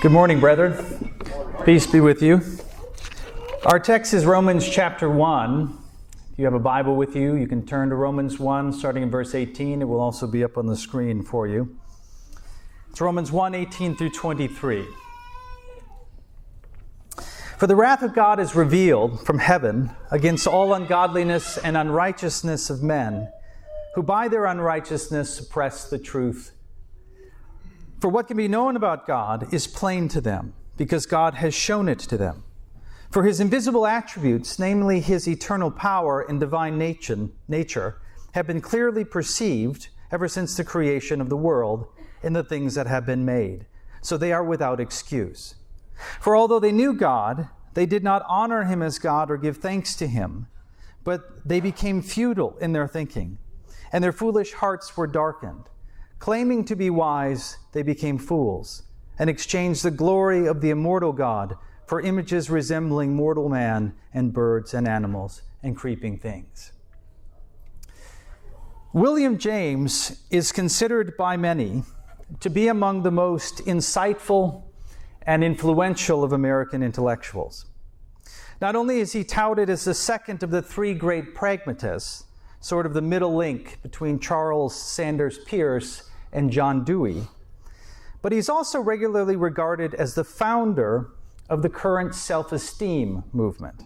Good morning, brethren. Peace be with you. Our text is Romans chapter 1. If you have a Bible with you, you can turn to Romans 1, starting in verse 18. It will also be up on the screen for you. It's Romans 1, 18 through 23. For the wrath of God is revealed from heaven against all ungodliness and unrighteousness of men, who by their unrighteousness suppress the truth. For what can be known about God is plain to them, because God has shown it to them. For his invisible attributes, namely his eternal power and divine nature, have been clearly perceived ever since the creation of the world in the things that have been made. So they are without excuse. For although they knew God, they did not honor him as God or give thanks to him, but they became futile in their thinking, and their foolish hearts were darkened. Claiming to be wise, they became fools, and exchanged the glory of the immortal God for images resembling mortal man and birds and animals and creeping things. William James is considered by many to be among the most insightful and influential of American intellectuals. Not only is he touted as the second of the three great pragmatists, sort of the middle link between Charles Sanders Peirce and John Dewey, but he's also regularly regarded as the founder of the current self-esteem movement.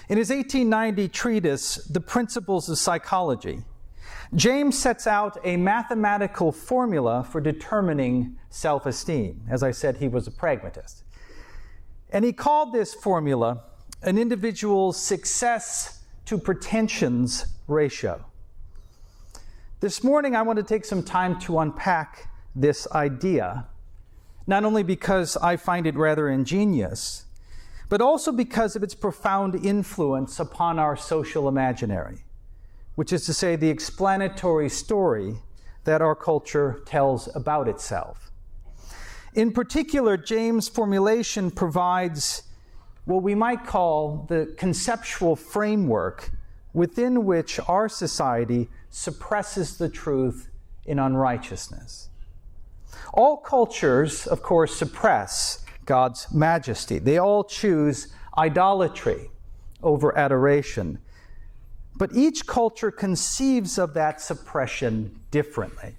In his 1890 treatise, The Principles of Psychology, James sets out a mathematical formula for determining self-esteem. As I said, he was a pragmatist. And he called this formula an individual's success to pretensions ratio. This morning, I want to take some time to unpack this idea, not only because I find it rather ingenious, but also because of its profound influence upon our social imaginary, which is to say, the explanatory story that our culture tells about itself. In particular, James' formulation provides what we might call the conceptual framework within which our society suppresses the truth in unrighteousness. All cultures, of course, suppress God's majesty. They all choose idolatry over adoration. But each culture conceives of that suppression differently.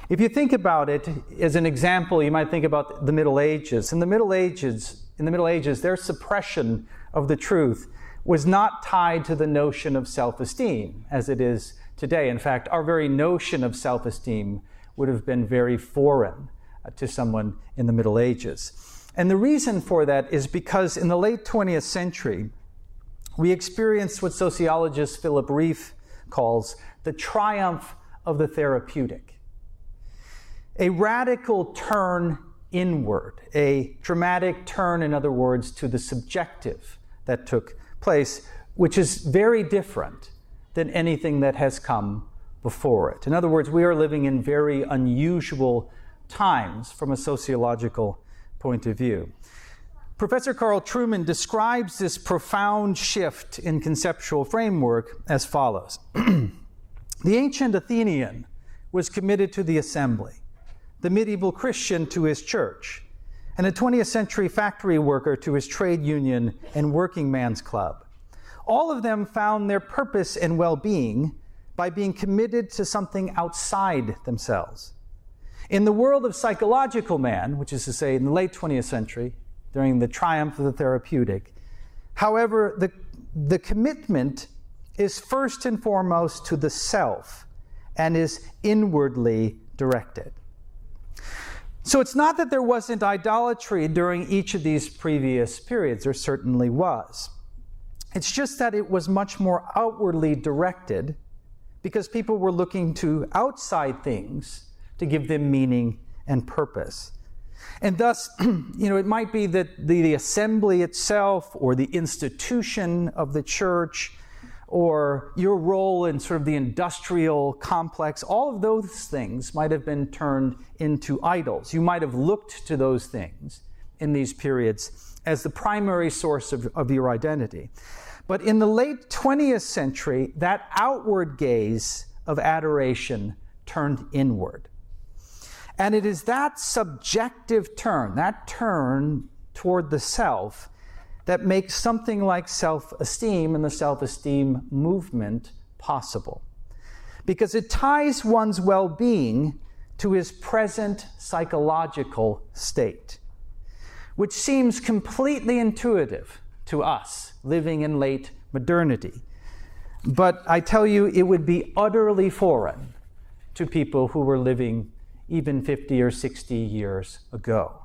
If you think about it, as an example, you might think about the Middle Ages. In the Middle Ages, their suppression of the truth was not tied to the notion of self-esteem, as it is today. In fact, our very notion of self-esteem would have been very foreign to someone in the Middle Ages. And the reason for that is because in the late 20th century, we experienced what sociologist Philip Rieff calls the triumph of the therapeutic. A radical turn inward, a dramatic turn, in other words, to the subjective that took place, which is very different than anything that has come before it. In other words, we are living in very unusual times from a sociological point of view. Professor Carl Trueman describes this profound shift in conceptual framework as follows. The ancient Athenian was committed to the assembly, the medieval Christian to his church, and a 20th century factory worker to his trade union and working man's club. All of them found their purpose and well-being by being committed to something outside themselves. In the world of psychological man, which is to say in the late 20th century, during the triumph of the therapeutic, however, the commitment is first and foremost to the self and is inwardly directed. So it's not that there wasn't idolatry during each of these previous periods. There certainly was. It's just that it was much more outwardly directed because people were looking to outside things to give them meaning and purpose. And thus, it might be that the assembly itself or the institution of the church or your role in sort of the industrial complex, all of those things might have been turned into idols. You might have looked to those things in these periods as the primary source of your identity. But in the late 20th century, that outward gaze of adoration turned inward. And it is that subjective turn, that turn toward the self, that makes something like self-esteem and the self-esteem movement possible. Because it ties one's well-being to his present psychological state, which seems completely intuitive to us living in late modernity. But I tell you, it would be utterly foreign to people who were living even 50 or 60 years ago.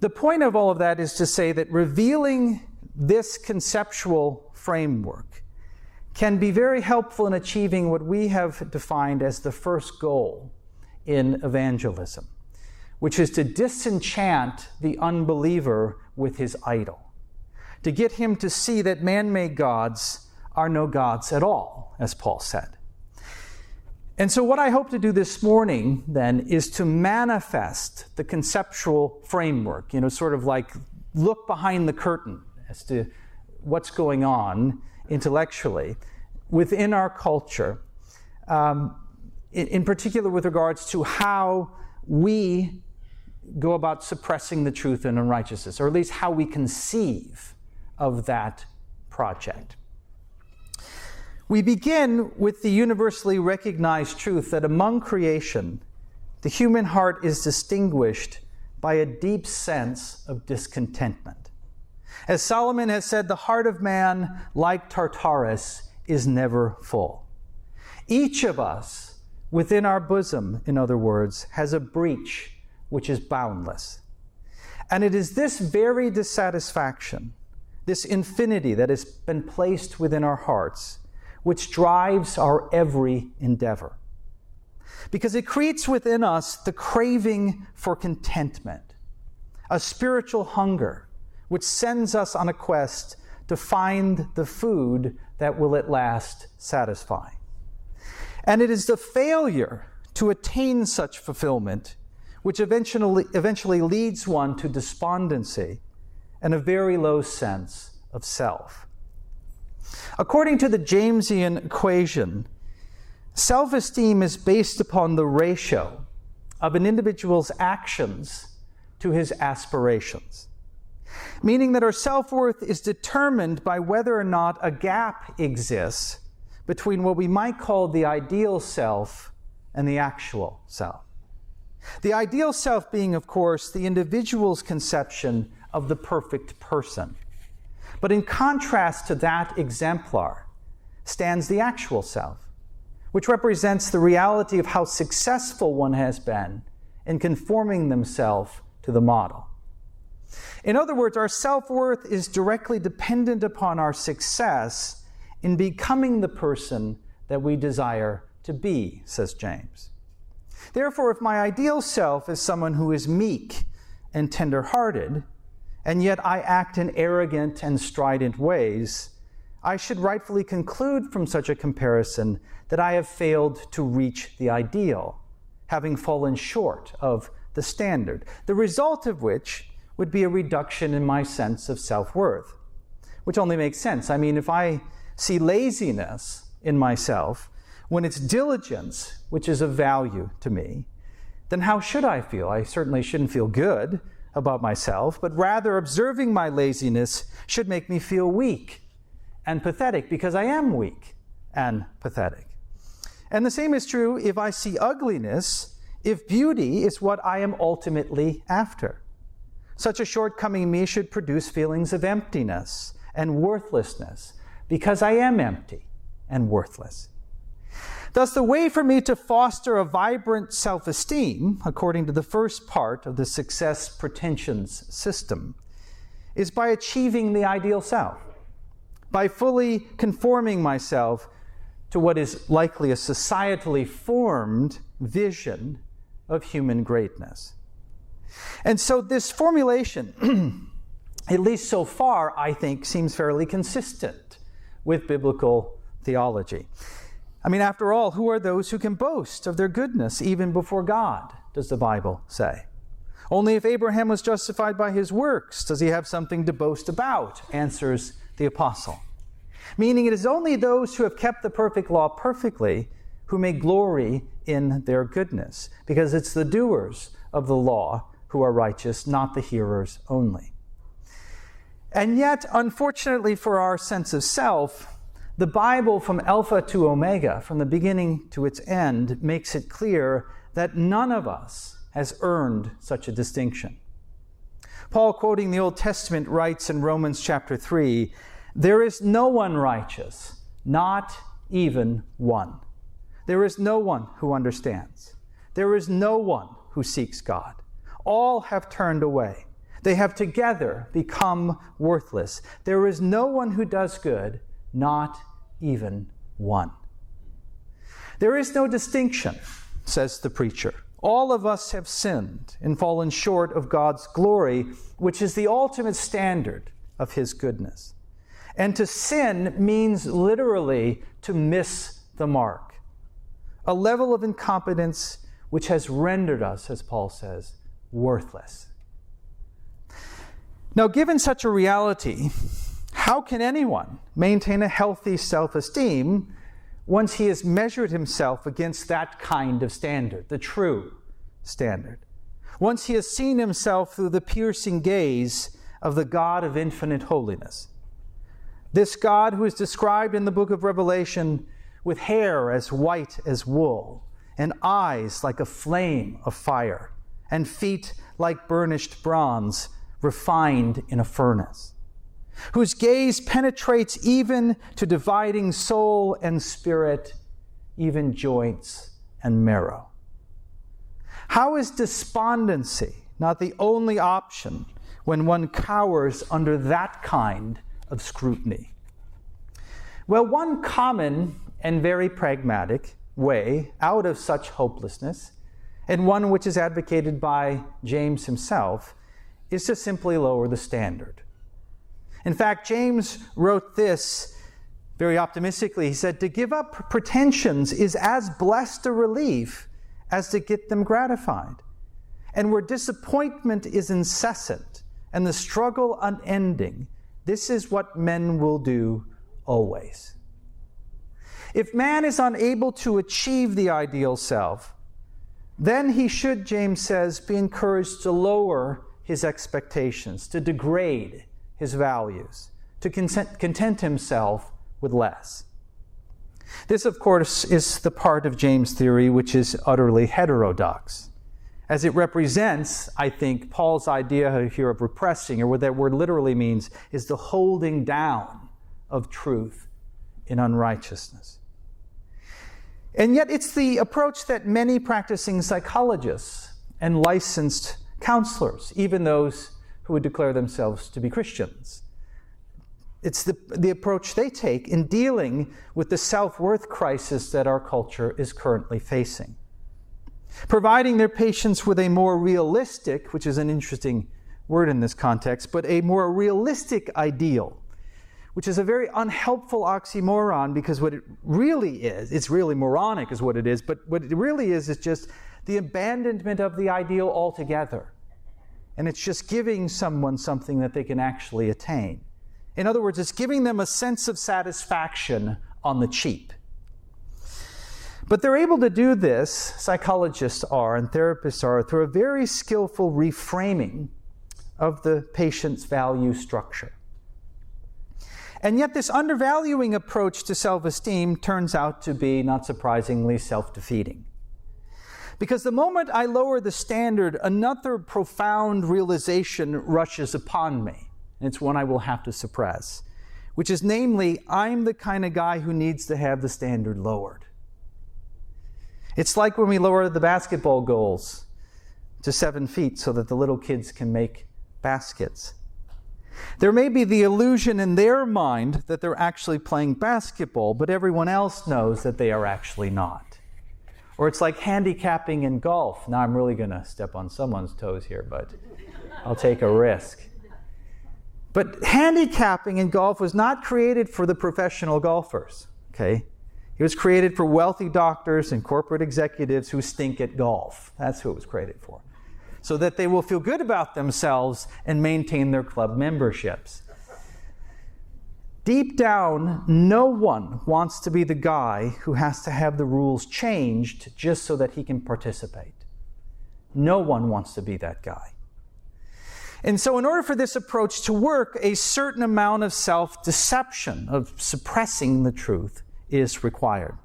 The point of all of that is to say that revealing this conceptual framework can be very helpful in achieving what we have defined as the first goal in evangelism, which is to disenchant the unbeliever with his idol, to get him to see that man-made gods are no gods at all, as Paul said. And so what I hope to do this morning, then, is to manifest the conceptual framework, sort of like look behind the curtain as to what's going on intellectually within our culture, in particular with regards to how we go about suppressing the truth and unrighteousness, or at least how we conceive of that project. We begin with the universally recognized truth that among creation, the human heart is distinguished by a deep sense of discontentment. As Solomon has said, the heart of man, like Tartarus, is never full. Each of us, within our bosom, in other words, has a breach which is boundless. And it is this very dissatisfaction, this infinity that has been placed within our hearts, which drives our every endeavor. Because it creates within us the craving for contentment, a spiritual hunger, which sends us on a quest to find the food that will at last satisfy. And it is the failure to attain such fulfillment which eventually leads one to despondency and a very low sense of self. According to the Jamesian equation, self-esteem is based upon the ratio of an individual's actions to his aspirations, meaning that our self-worth is determined by whether or not a gap exists between what we might call the ideal self and the actual self. The ideal self being, of course, the individual's conception of the perfect person. But in contrast to that exemplar stands the actual self, which represents the reality of how successful one has been in conforming themselves to the model. In other words, our self-worth is directly dependent upon our success in becoming the person that we desire to be, says James. Therefore, if my ideal self is someone who is meek and tender-hearted, and yet I act in arrogant and strident ways, I should rightfully conclude from such a comparison that I have failed to reach the ideal, having fallen short of the standard, the result of which would be a reduction in my sense of self-worth, which only makes sense. I mean, if I see laziness in myself, when it's diligence which is of value to me, then how should I feel? I certainly shouldn't feel good about myself, but rather observing my laziness should make me feel weak and pathetic, because I am weak and pathetic. And the same is true if I see ugliness, if beauty is what I am ultimately after. Such a shortcoming in me should produce feelings of emptiness and worthlessness, because I am empty and worthless. Thus, the way for me to foster a vibrant self-esteem, according to the first part of the success pretensions system, is by achieving the ideal self, by fully conforming myself to what is likely a societally formed vision of human greatness. And so this formulation, at least so far, I think, seems fairly consistent with biblical theology. I mean, after all, who are those who can boast of their goodness even before God, does the Bible say? Only if Abraham was justified by his works does he have something to boast about, answers the apostle. Meaning it is only those who have kept the perfect law perfectly who may glory in their goodness, because it's the doers of the law who are righteous, not the hearers only. And yet, unfortunately for our sense of self, the Bible from Alpha to Omega, from the beginning to its end, makes it clear that none of us has earned such a distinction. Paul, quoting the Old Testament, writes in Romans chapter 3, "There is no one righteous, not even one. There is no one who understands. There is no one who seeks God. All have turned away. They have together become worthless. There is no one who does good, not even one." There is no distinction, says the preacher. All of us have sinned and fallen short of God's glory, which is the ultimate standard of His goodness. And to sin means literally to miss the mark, a level of incompetence which has rendered us, as Paul says, worthless. Now, given such a reality, how can anyone maintain a healthy self-esteem once he has measured himself against that kind of standard, the true standard? Once he has seen himself through the piercing gaze of the God of infinite holiness. This God who is described in the book of Revelation with hair as white as wool, and eyes like a flame of fire, and feet like burnished bronze, refined in a furnace, whose gaze penetrates even to dividing soul and spirit, even joints and marrow. How is despondency not the only option when one cowers under that kind of scrutiny? Well, one common and very pragmatic way out of such hopelessness, and one which is advocated by James himself, is to simply lower the standard. In fact, James wrote this very optimistically. He said, "To give up pretensions is as blessed a relief as to get them gratified. And where disappointment is incessant and the struggle unending, this is what men will do always." If man is unable to achieve the ideal self, then he should, James says, be encouraged to lower his expectations, to degrade his values, to content himself with less. This, of course, is the part of James' theory which is utterly heterodox, as it represents, I think, Paul's idea here of repressing, or what that word literally means, is the holding down of truth in unrighteousness. And yet it's the approach that many practicing psychologists and licensed counselors, even those who would declare themselves to be Christians, it's the approach they take in dealing with the self-worth crisis that our culture is currently facing. Providing their patients with a more realistic, which is an interesting word in this context, but a more realistic ideal, which is a very unhelpful oxymoron, because what it really is, it's really moronic is what it is, but what it really is just the abandonment of the ideal altogether. And it's just giving someone something that they can actually attain. In other words, it's giving them a sense of satisfaction on the cheap. But they're able to do this, psychologists are and therapists are, through a very skillful reframing of the patient's value structure. And yet this undervaluing approach to self-esteem turns out to be, not surprisingly, self-defeating. Because the moment I lower the standard, another profound realization rushes upon me, and it's one I will have to suppress, which is namely, I'm the kind of guy who needs to have the standard lowered. It's like when we lower the basketball goals to 7 feet so that the little kids can make baskets. There may be the illusion in their mind that they're actually playing basketball, but everyone else knows that they are actually not. Or it's like handicapping in golf. Now I'm really going to step on someone's toes here, but I'll take a risk. But handicapping in golf was not created for the professional golfers, okay? It was created for wealthy doctors and corporate executives who stink at golf. That's who it was created for. So that they will feel good about themselves and maintain their club memberships. Deep down, no one wants to be the guy who has to have the rules changed just so that he can participate. No one wants to be that guy. And so in order for this approach to work, a certain amount of self-deception, of suppressing the truth, is required.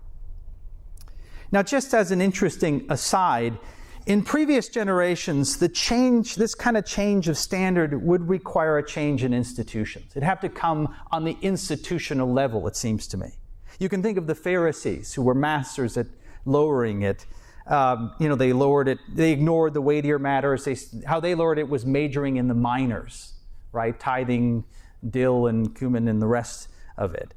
Now, just as an interesting aside, in previous generations, this kind of change of standard would require a change in institutions. It'd have to come on the institutional level, it seems to me. You can think of the Pharisees, who were masters at lowering it. They lowered it, they ignored the weightier matters. How they lowered it was majoring in the minors, right? Tithing, dill and cumin and the rest of it.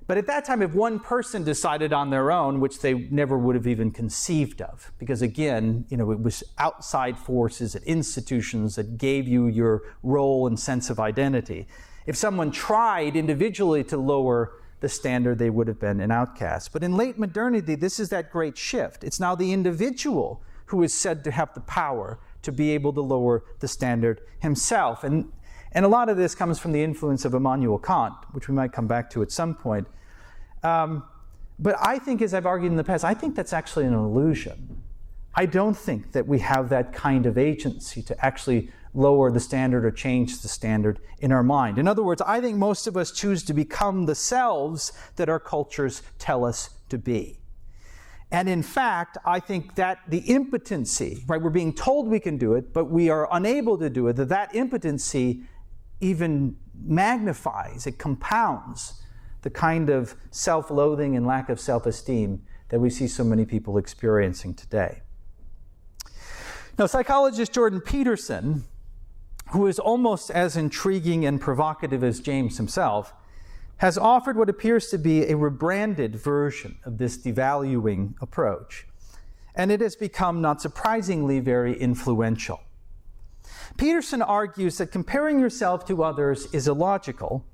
But at that time, if one person decided on their own, which they never would have even conceived of, because again, it was outside forces and institutions that gave you your role and sense of identity. If someone tried individually to lower the standard, they would have been an outcast. But in late modernity, this is that great shift. It's now the individual who is said to have the power to be able to lower the standard himself. And a lot of this comes from the influence of Immanuel Kant, which we might come back to at some point. But I think, as I've argued in the past, I think that's actually an illusion. I don't think that we have that kind of agency to actually lower the standard or change the standard in our mind. In other words, I think most of us choose to become the selves that our cultures tell us to be. And in fact, I think that the impotency, right, we're being told we can do it, but we are unable to do it, that impotency even magnifies, it compounds the kind of self-loathing and lack of self-esteem that we see so many people experiencing today. Now, psychologist Jordan Peterson, who is almost as intriguing and provocative as James himself, has offered what appears to be a rebranded version of this devaluing approach. And it has become, not surprisingly, very influential. Peterson argues that comparing yourself to others is illogical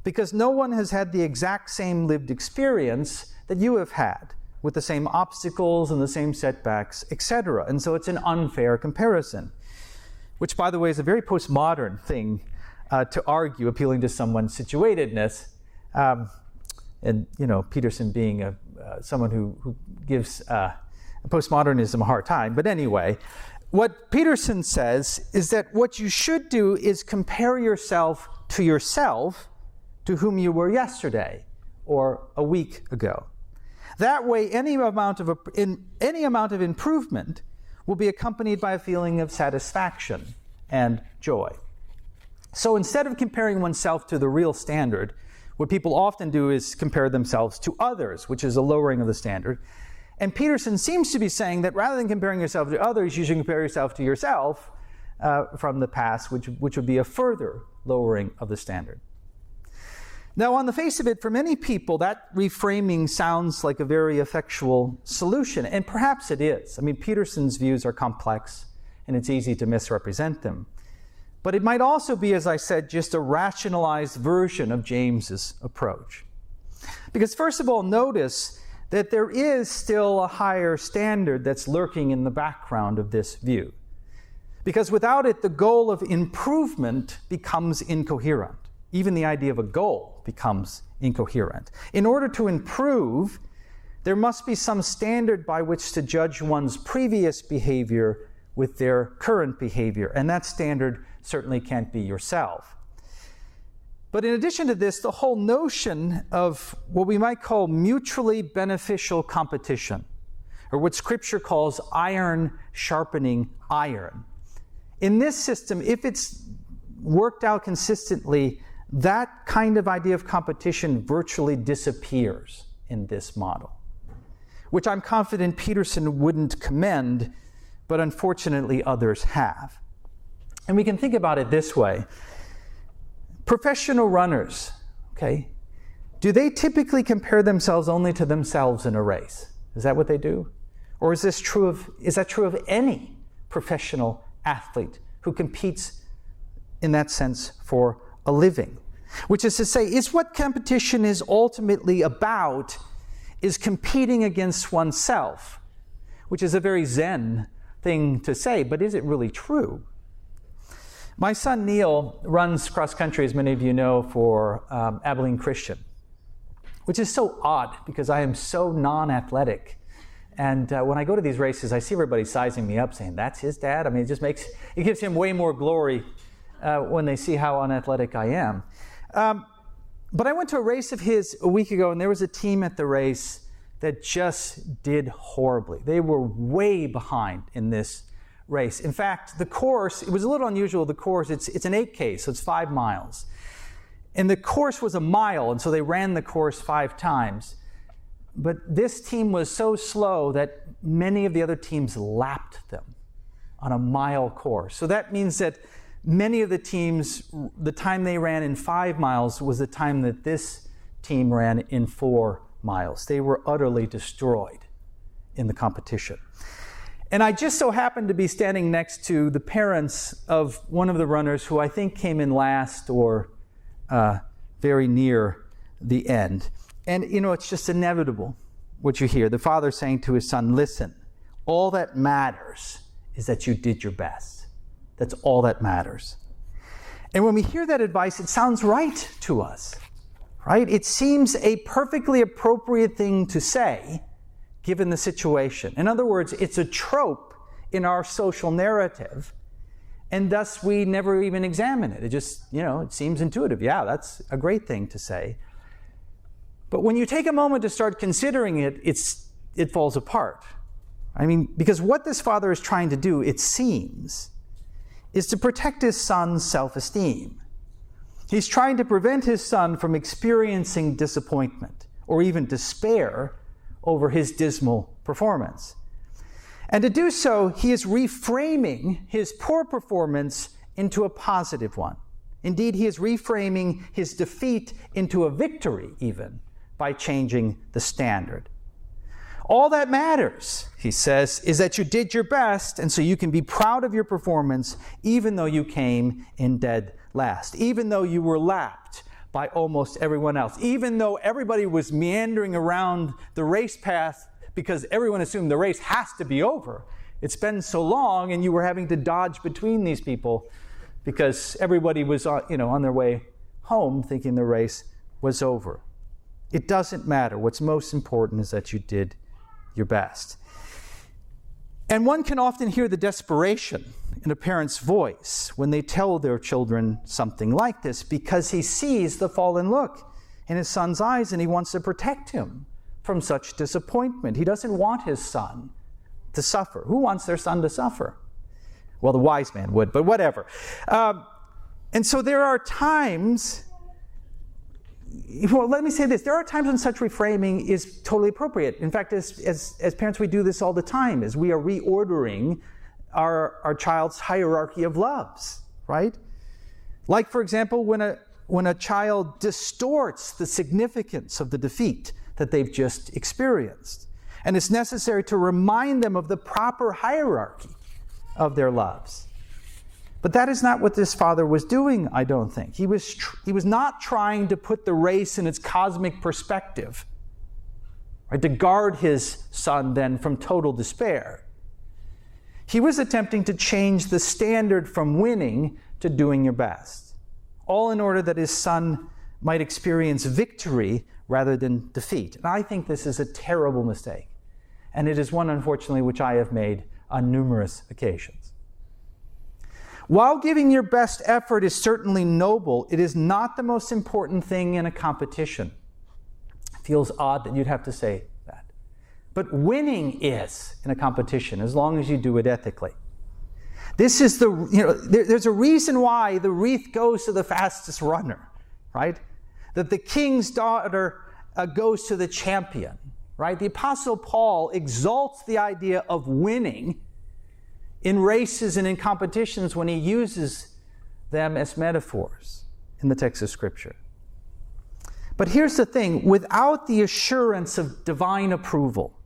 because no one has had the exact same lived experience that you have had, with the same obstacles and the same setbacks, etc. And so it's an unfair comparison, which, by the way, is a very postmodern thing to argue, appealing to someone's situatedness. And, Peterson being someone who gives postmodernism a hard time. But anyway, what Peterson says is that what you should do is compare yourself to whom you were yesterday or a week ago. That way, any amount of improvement will be accompanied by a feeling of satisfaction and joy. So instead of comparing oneself to the real standard, what people often do is compare themselves to others, which is a lowering of the standard. And Peterson seems to be saying that rather than comparing yourself to others, you should compare yourself to yourself from the past, which would be a further lowering of the standard. Now, on the face of it, for many people, that reframing sounds like a very effectual solution, and perhaps it is. I mean, Peterson's views are complex, and it's easy to misrepresent them. But it might also be, as I said, just a rationalized version of James's approach. Because first of all, notice that there is still a higher standard that's lurking in the background of this view. Because without it, the goal of improvement becomes incoherent. Even the idea of a goal becomes incoherent. In order to improve, there must be some standard by which to judge one's previous behavior with their current behavior, and that standard certainly can't be yourself. But in addition to this, the whole notion of what we might call mutually beneficial competition, or what Scripture calls iron sharpening iron. In this system, if it's worked out consistently, that kind of idea of competition virtually disappears in this model, which I'm confident Peterson wouldn't commend, but unfortunately others have. And we can think about it this way. Professional runners, okay, do they typically compare themselves only to themselves in a race? Is that what they do? Or is that true of any professional athlete who competes in that sense for a living? Which is to say, is what competition is ultimately about is competing against oneself, which is a very Zen thing to say, but is it really true? My son Neil runs cross country, as many of you know, for Abilene Christian, which is so odd because I am so non-athletic. And when I go to these races, I see everybody sizing me up, saying, "That's his dad." I mean, it gives him way more glory when they see how unathletic I am. But I went to a race of his a week ago, and there was a team at the race that just did horribly. They were way behind in this race. In fact, the course, it was a little unusual. The course, it's an 8K, so it's 5 miles. And the course was a mile, and so they ran the course 5 times. But this team was so slow that many of the other teams lapped them on a mile course. So that means that many of the teams, the time they ran in 5 miles was the time that this team ran in 4 miles. They were utterly destroyed in the competition. And I just so happened to be standing next to the parents of one of the runners who I think came in last or very near the end. And, you know, it's just inevitable what you hear. The father saying to his son, "Listen, all that matters is that you did your best. That's all that matters." And when we hear that advice, it sounds right to us, right? It seems a perfectly appropriate thing to say, given the situation. In other words, it's a trope in our social narrative, and thus we never even examine it. It just, it seems intuitive. Yeah, that's a great thing to say. But when you take a moment to start considering it, it falls apart. I mean, because what this father is trying to do, it seems, is to protect his son's self-esteem. He's trying to prevent his son from experiencing disappointment or even despair over his dismal performance. And to do so, he is reframing his poor performance into a positive one. Indeed, he is reframing his defeat into a victory even by changing the standard. All that matters, he says, is that you did your best, and so you can be proud of your performance even though you came in dead last, even though you were lapped by almost everyone else, even though everybody was meandering around the race path because everyone assumed the race has to be over. It's been so long, and you were having to dodge between these people because everybody was on their way home thinking the race was over. It doesn't matter. What's most important is that you did your best. And one can often hear the desperation in a parent's voice when they tell their children something like this, because he sees the fallen look in his son's eyes and he wants to protect him from such disappointment. He doesn't want his son to suffer. Who wants their son to suffer? Well, the wise man would, but whatever. And so there are times, let me say this, there are times when such reframing is totally appropriate. In fact, as parents, we do this all the time, as we are reordering our child's hierarchy of loves, right? Like, for example, when a child distorts the significance of the defeat that they've just experienced. And it's necessary to remind them of the proper hierarchy of their loves. But that is not what this father was doing, I don't think. He was not trying to put the race in its cosmic perspective, right, to guard his son then from total despair. He was attempting to change the standard from winning to doing your best, all in order that his son might experience victory rather than defeat. And I think this is a terrible mistake. And it is one, unfortunately, which I have made on numerous occasions. While giving your best effort is certainly noble, it is not the most important thing in a competition. It feels odd that you'd have to say that. But winning is in a competition, as long as you do it ethically. This is there's a reason why the wreath goes to the fastest runner, right? That the king's daughter goes to the champion, right? The Apostle Paul exalts the idea of winning in races and in competitions when he uses them as metaphors in the text of Scripture. But here's the thing, without the assurance of divine approval,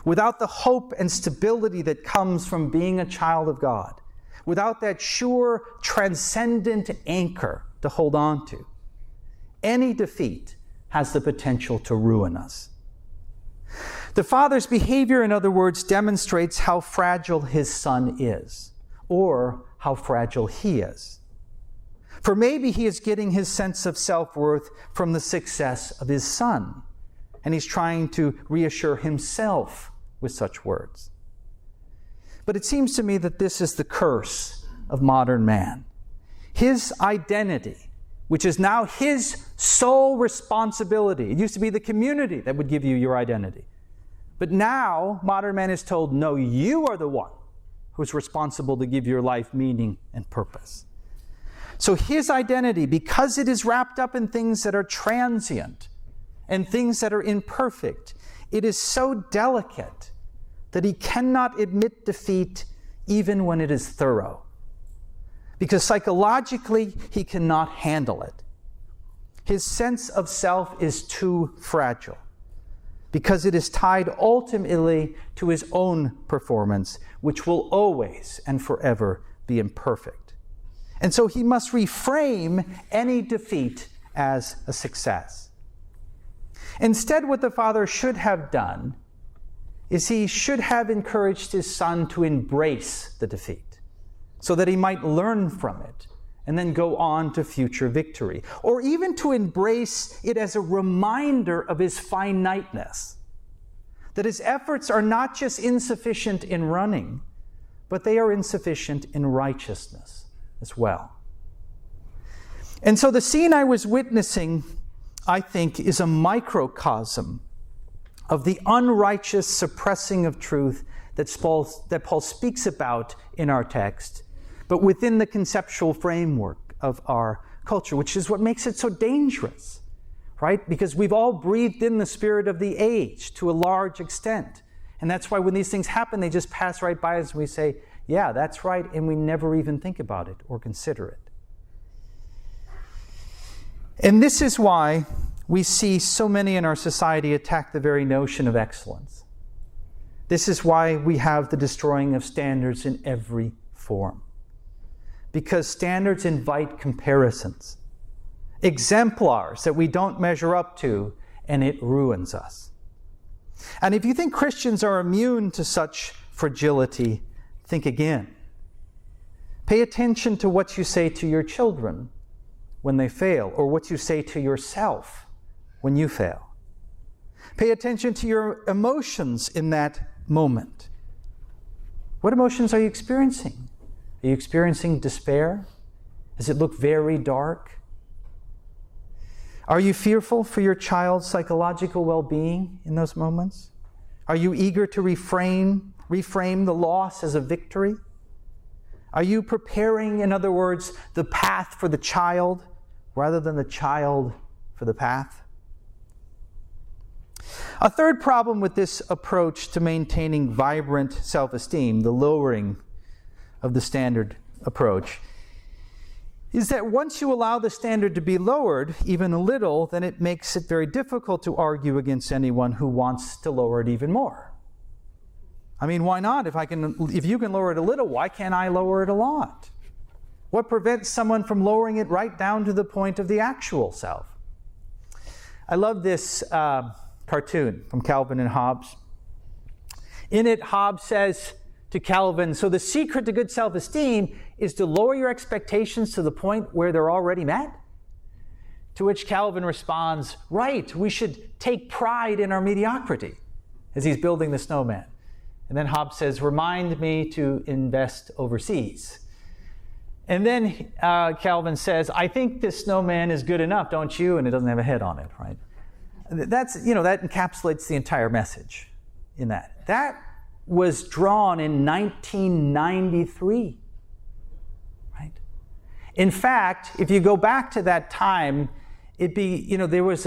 without the hope and stability that comes from being a child of God, without that sure, transcendent anchor to hold on to, any defeat has the potential to ruin us. The father's behavior, in other words, demonstrates how fragile his son is, or how fragile he is. For maybe he is getting his sense of self-worth from the success of his son, and he's trying to reassure himself with such words. But it seems to me that this is the curse of modern man. His identity, which is now his sole responsibility. It used to be the community that would give you your identity. But now, modern man is told, no, you are the one who's responsible to give your life meaning and purpose. So his identity, because it is wrapped up in things that are transient and things that are imperfect, it is so delicate that he cannot admit defeat even when it is thorough. Because psychologically, he cannot handle it. His sense of self is too fragile, because it is tied ultimately to his own performance, which will always and forever be imperfect. And so he must reframe any defeat as a success. Instead, what the father should have done is he should have encouraged his son to embrace the defeat so that he might learn from it and then go on to future victory. Or even to embrace it as a reminder of his finiteness, that his efforts are not just insufficient in running, but they are insufficient in righteousness as well. And so the scene I was witnessing, I think, is a microcosm of the unrighteous suppressing of truth that Paul speaks about in our text, but within the conceptual framework of our culture, which is what makes it so dangerous, right? Because we've all breathed in the spirit of the age to a large extent. And that's why when these things happen, they just pass right by us and we say, yeah, that's right, and we never even think about it or consider it. And this is why we see so many in our society attack the very notion of excellence. This is why we have the destroying of standards in every form. Because standards invite comparisons, exemplars that we don't measure up to, and it ruins us. And if you think Christians are immune to such fragility, think again. Pay attention to what you say to your children when they fail, or what you say to yourself when you fail. Pay attention to your emotions in that moment. What emotions are you experiencing? Are you experiencing despair? Does it look very dark? Are you fearful for your child's psychological well-being in those moments? Are you eager to reframe the loss as a victory? Are you preparing, in other words, the path for the child rather than the child for the path? A third problem with this approach to maintaining vibrant self-esteem, the lowering of the standard approach, is that once you allow the standard to be lowered even a little, then it makes it very difficult to argue against anyone who wants to lower it even more. I mean, why not? If you can lower it a little, why can't I lower it a lot? What prevents someone from lowering it right down to the point of the actual self? I love this cartoon from Calvin and Hobbes. In it, Hobbes says to Calvin, so the secret to good self-esteem is to lower your expectations to the point where they're already met? To which Calvin responds, right, we should take pride in our mediocrity, as he's building the snowman. And then Hobbes says, remind me to invest overseas. And then Calvin says, I think this snowman is good enough, don't you? And it doesn't have a head on it, right? That encapsulates the entire message in that. That was drawn in 1993, right? In fact, if you go back to that time, there was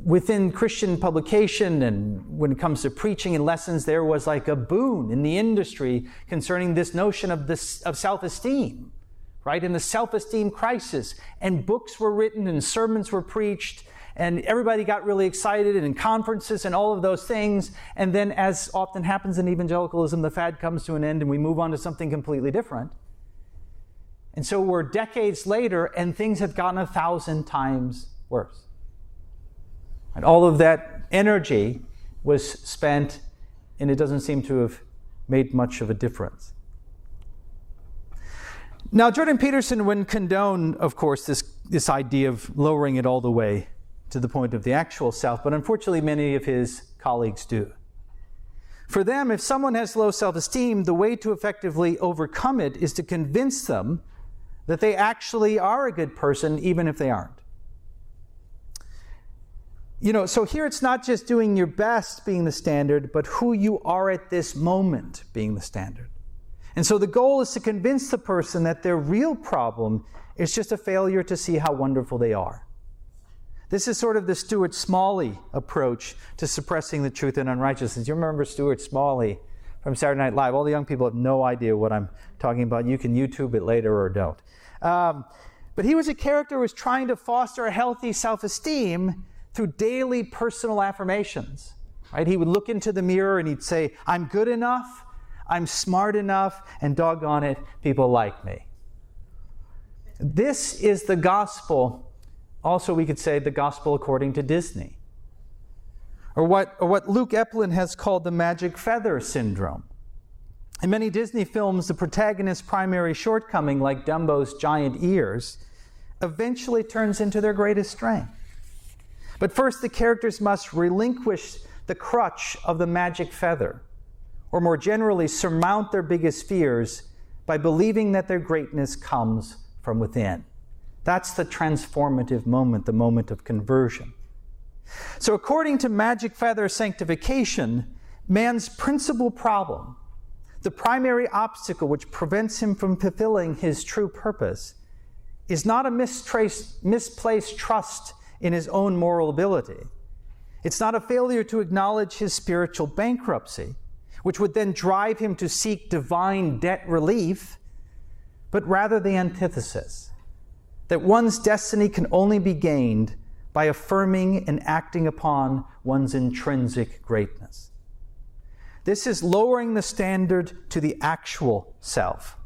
within Christian publication, and when it comes to preaching and lessons, there was like a boom in the industry concerning this notion of self-esteem, right? And the self-esteem crisis. And books were written and sermons were preached, and everybody got really excited, and in conferences and all of those things. And then, as often happens in evangelicalism, the fad comes to an end and we move on to something completely different. And so we're decades later and things have gotten 1,000 times worse. And all of that energy was spent, and it doesn't seem to have made much of a difference. Now, Jordan Peterson wouldn't condone, of course, this idea of lowering it all the way to the point of the actual self, but unfortunately many of his colleagues do. For them, if someone has low self-esteem, the way to effectively overcome it is to convince them that they actually are a good person, even if they aren't. So here it's not just doing your best being the standard, but who you are at this moment being the standard. And so the goal is to convince the person that their real problem is just a failure to see how wonderful they are. This is sort of the Stuart Smalley approach to suppressing the truth and unrighteousness. You remember Stuart Smalley from Saturday Night Live? All the young people have no idea what I'm talking about. You can YouTube it later or don't. But he was a character who was trying to foster a healthy self-esteem through daily personal affirmations. Right? He would look into the mirror and he'd say, I'm good enough, I'm smart enough, and doggone it, people like me. This is the gospel. Also, we could say the gospel according to Disney. Or what Luke Eplin has called the magic feather syndrome. In many Disney films, the protagonist's primary shortcoming, like Dumbo's giant ears, eventually turns into their greatest strength. But first, the characters must relinquish the crutch of the magic feather, or more generally, surmount their biggest fears by believing that their greatness comes from within. That's the transformative moment, the moment of conversion. So according to magic feather sanctification, man's principal problem, the primary obstacle which prevents him from fulfilling his true purpose, is not a misplaced trust in his own moral ability. It's not a failure to acknowledge his spiritual bankruptcy, which would then drive him to seek divine debt relief, but rather the antithesis, that one's destiny can only be gained by affirming and acting upon one's intrinsic greatness. This is lowering the standard to the actual self,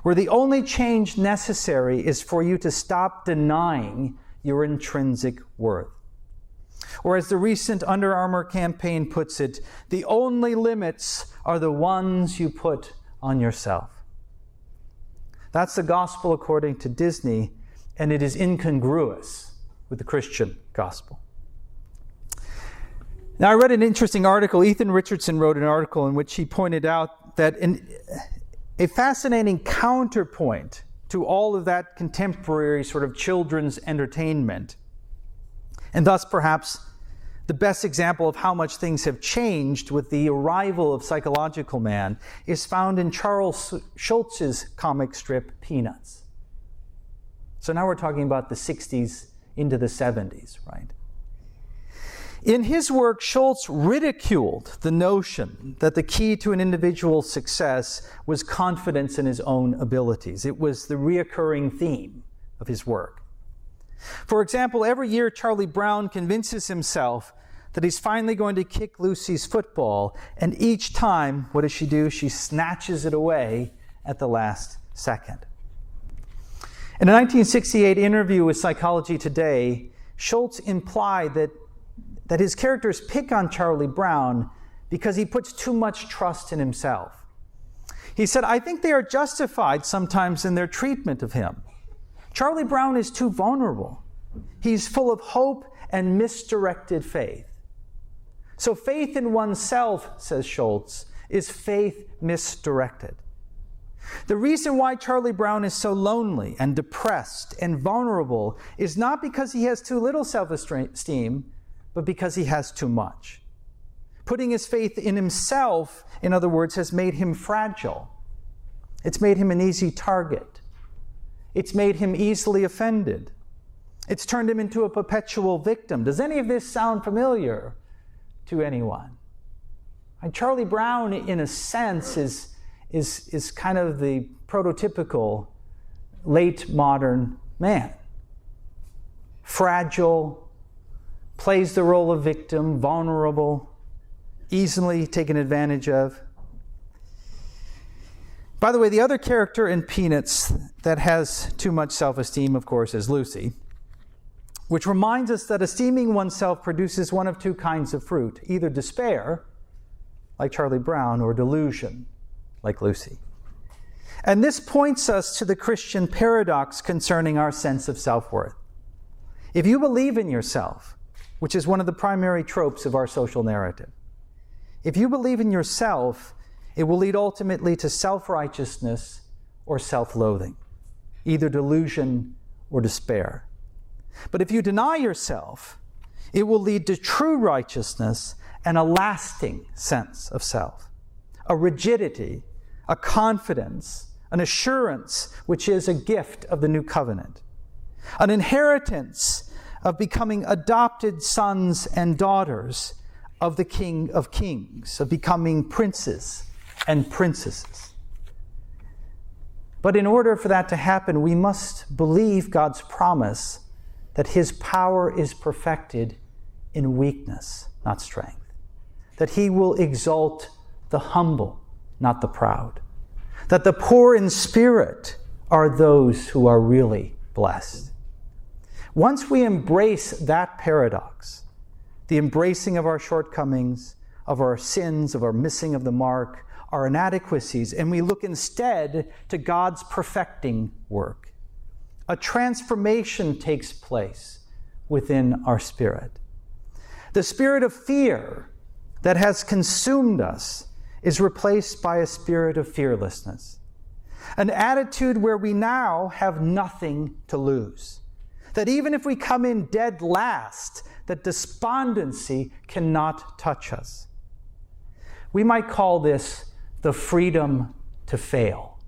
where the only change necessary is for you to stop denying your intrinsic worth. Or as the recent Under Armour campaign puts it, the only limits are the ones you put on yourself. That's the gospel according to Disney, and it is incongruous with the Christian gospel. Now, I read an interesting article. Ethan Richardson wrote an article in which he pointed out that a fascinating counterpoint to all of that contemporary sort of children's entertainment, and thus perhaps the best example of how much things have changed with the arrival of psychological man, is found in Charles Schulz's comic strip Peanuts. So now we're talking about the 60s into the 70s, right? In his work, Schulz ridiculed the notion that the key to an individual's success was confidence in his own abilities. It was the reoccurring theme of his work. For example, every year Charlie Brown convinces himself that he's finally going to kick Lucy's football, and each time, what does she do? She snatches it away at the last second. In a 1968 interview with Psychology Today, Schulz implied that his characters pick on Charlie Brown because he puts too much trust in himself. He said, I think they are justified sometimes in their treatment of him. Charlie Brown is too vulnerable. He's full of hope and misdirected faith. So faith in oneself, says Schulz, is faith misdirected. The reason why Charlie Brown is so lonely and depressed and vulnerable is not because he has too little self-esteem, but because he has too much. Putting his faith in himself, in other words, has made him fragile. It's made him an easy target. It's made him easily offended. It's turned him into a perpetual victim. Does any of this sound familiar to anyone? And Charlie Brown, in a sense, is kind of the prototypical late modern man. Fragile, plays the role of victim, vulnerable, easily taken advantage of. By the way, the other character in Peanuts that has too much self-esteem, of course, is Lucy, which reminds us that esteeming oneself produces one of two kinds of fruit, either despair, like Charlie Brown, or delusion, like Lucy. And this points us to the Christian paradox concerning our sense of self-worth. If you believe in yourself, which is one of the primary tropes of our social narrative, if you believe in yourself, it will lead ultimately to self-righteousness or self-loathing, either delusion or despair. But if you deny yourself, it will lead to true righteousness and a lasting sense of self, a rigidity, a confidence, an assurance which is a gift of the new covenant, an inheritance of becoming adopted sons and daughters of the King of Kings, of becoming princes and princesses. But in order for that to happen, we must believe God's promise that His power is perfected in weakness, not strength. That He will exalt the humble, not the proud. That the poor in spirit are those who are really blessed. Once we embrace that paradox, the embracing of our shortcomings, of our sins, of our missing of the mark, our inadequacies, and we look instead to God's perfecting work, a transformation takes place within our spirit. The spirit of fear that has consumed us is replaced by a spirit of fearlessness, an attitude where we now have nothing to lose. That even if we come in dead last, that despondency cannot touch us. We might call this the freedom to fail.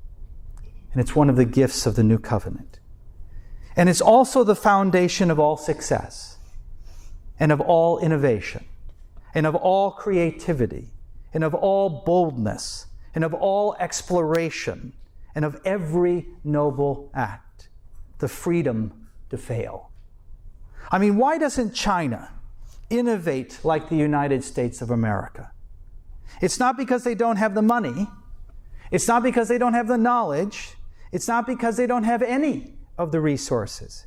And it's one of the gifts of the new covenant. And it's also the foundation of all success, and of all innovation, and of all creativity, and of all boldness, and of all exploration, and of every noble act. The freedom to fail. I mean, why doesn't China innovate like the United States of America? It's not because they don't have the money. It's not because they don't have the knowledge. It's not because they don't have any of the resources.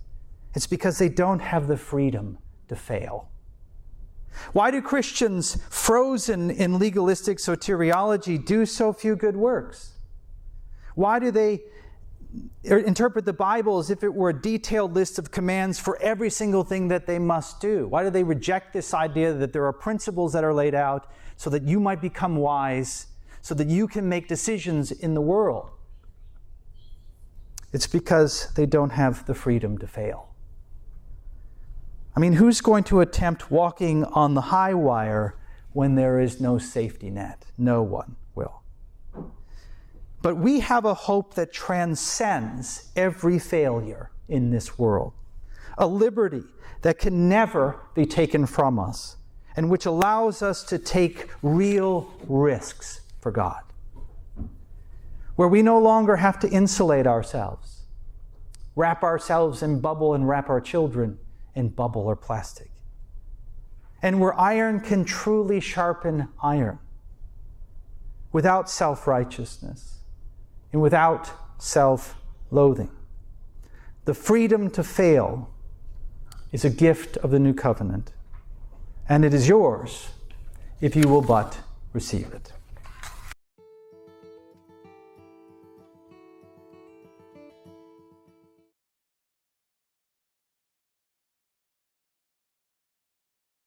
It's because they don't have the freedom to fail. Why do Christians frozen in legalistic soteriology do so few good works? Why do they interpret the Bible as if it were a detailed list of commands for every single thing that they must do? Why do they reject this idea that there are principles that are laid out so that you might become wise, so that you can make decisions in the world? It's because they don't have the freedom to fail. I mean, who's going to attempt walking on the high wire when there is no safety net? No one will. But we have a hope that transcends every failure in this world, a liberty that can never be taken from us, and which allows us to take real risks for God, where we no longer have to insulate ourselves, wrap ourselves in bubble and wrap our children in bubble or plastic, and where iron can truly sharpen iron without self-righteousness and without self-loathing. The freedom to fail is a gift of the new covenant, and it is yours if you will but receive it.